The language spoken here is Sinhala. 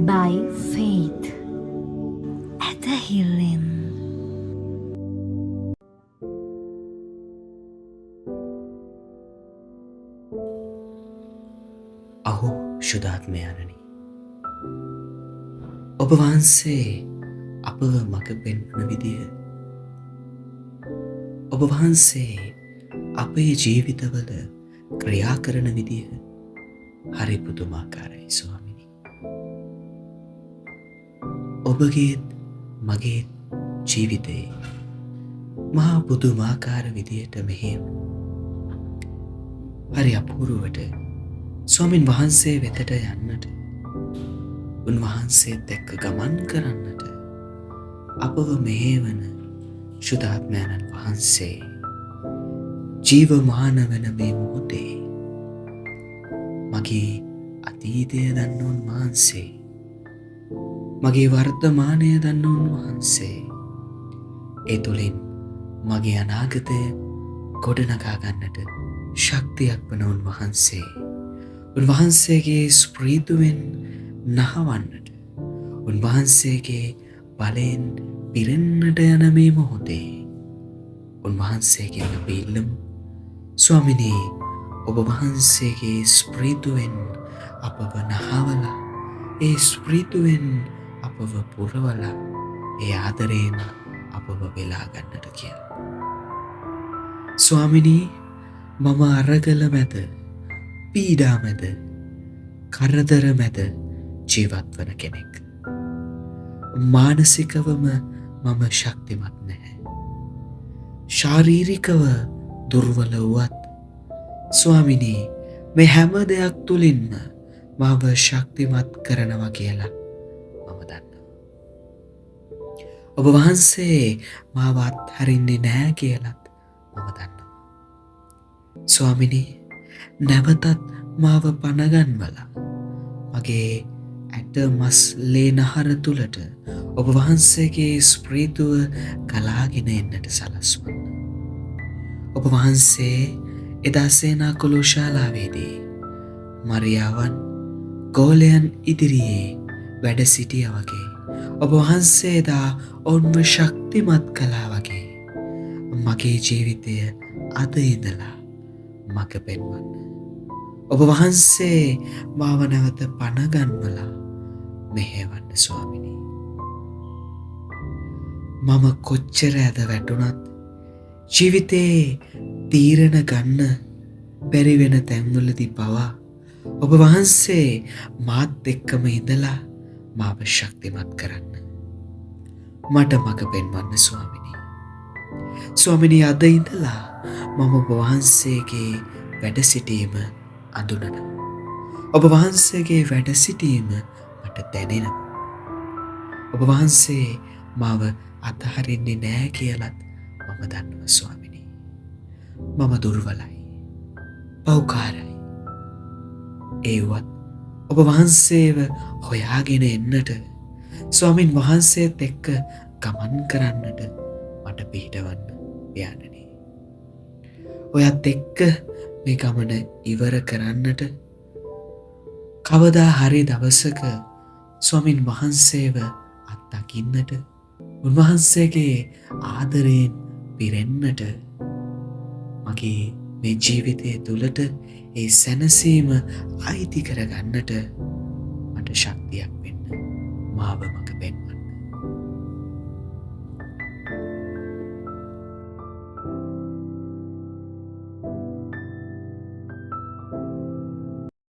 by faith. ඇදහිල්ලෙන් අහෝ ශුද්ධාත්මයාණනි, ඔබ වහන්සේ අපව මඟ පෙන්වන විදිය, ඔබ වහන්සේ අපේ ජීවිතවල ක්‍රියා කරන විදිය හරි පුදුමාකාරයි ස්වාමිනි. ඔබගේත් මගේත් ජීවිතයේ මහා පුදුමාකාර විදියට මෙහෙම හරි අපූරුවට ස්වාමින් වහන්සේ වෙතට යන්නට, උන්වහන්සේත් එක්ක ගමන් කරන්නට අපව මෙහෙවන ශුද්ධාත්මයන්න් වහන්සේ ජීවමාන වන මේ මොහොතේ මගේ අතීතය දන්න උන්වහන්සේ, මගේ වර්තමානය දන්න උන්වහන්සේ, ඒ තුළින් මගේ අනාගතය ගොඩනගා ගන්නට ශක්තියක් වන උන්වහන්සේ, උන්වහන්සේගේ ස්ප්‍රීතුවෙන් නහවන්නට, උන්වහන්සේගේ බලයෙන් පිරෙන්නට යන මේ මොහොතේ උන්වහන්සේගෙන් අපි ඉල්ලමු, ස්වාමිනී, ඔබ වහන්සේගේ ස්ප්‍රීතුවෙන් අපව නහවලා, ඒ ස්ප්‍රීතුවෙන් අපව පුරවලා, ඒ ආදරයෙන් අපව වෙලා ගන්නට කියලා. ස්වාමිනී, මම අරගල මැද, පීඩා මැද, කරදර මැද ජීවත් වන කෙනෙක්. මානසිකවම මම ශක්තිමත් නැහැ. ශාරීරිකව දුර්වල වුවත් ස්වාමිනී, මේ හැම දෙයක් තුළින්ම මාව ශක්තිමත් කරනවා කියලා මම දන්නවා. ඔබ වහන්සේ මාව අත්හරින්නේ නෑ කියලත් මම දන්නවා. ස්වාමිනී, නැවතත් මාව පනගන්වලා මගේ ඇට මස් ලේනහර තුළට ඔබ වහන්සේගේ ස්ප්‍රීතුව ගලාගෙන එන්නට සලස්වන්න. ඔබ වහන්සේ එදා සේනා කුලුශාලාවේදී මරියාවන් ගෝලයන් ඉදිරියේ වැඩ සිටිය වගේ ඔබ වහන්සේ එදා ඔවුන්ව ශක්තිමත් කළා වගේ මගේ ජීවිතය අද ඉඳලා මඟ පෙන්වන්න. ඔබ වහන්සේ මාව නැවත පනගන්වලා මෙහෙවන්න ස්වාමිනී. මම කොච්චර ඇද වැටුණත් ජීවිතේ තීරණ ගන්න බැරි වෙන තැන්වලදී පවා ඔබ වහන්සේ මාත් එක්කම ඉඳලා මාව ශක්තිමත් කරන්න, මට මඟ පෙන්වන්න ස්වාමිනී. ස්වාමිනී, අද ඉඳලා මම ඔබ වහන්සේගේ වැඩ සිටීම අඳුනනවා. ඔබ වහන්සේගේ වැඩ සිටීම මට දැනෙනවා. ඔබ වහන්සේ මාව අතහරින්නේ නෑ කියලත් මම දන්නවා ස්වාමිනී. මම දුර්වලයි, පෞකාරයි. ඒවත් ඔබ වහන්සේව හොයාගෙන එන්නට, ස්වාමින් වහන්සේත් එක්ක ගමන් කරන්නට මට පිහිටවන්න පියාණනි. ඔයත් එක්ක මේ ගමන ඉවර කරන්නට කවදා හරි දවසක ස්වාමින් වහන්සේව අත්දකින්නට, උන්වහන්සේගේ ආදරයෙන් පිරෙන්නට, මගේ මේ ජීවිතය තුළට ඒ සැනසීම අයිති කරගන්නට මට ශක්තියක් වෙන්න, මාව මඟ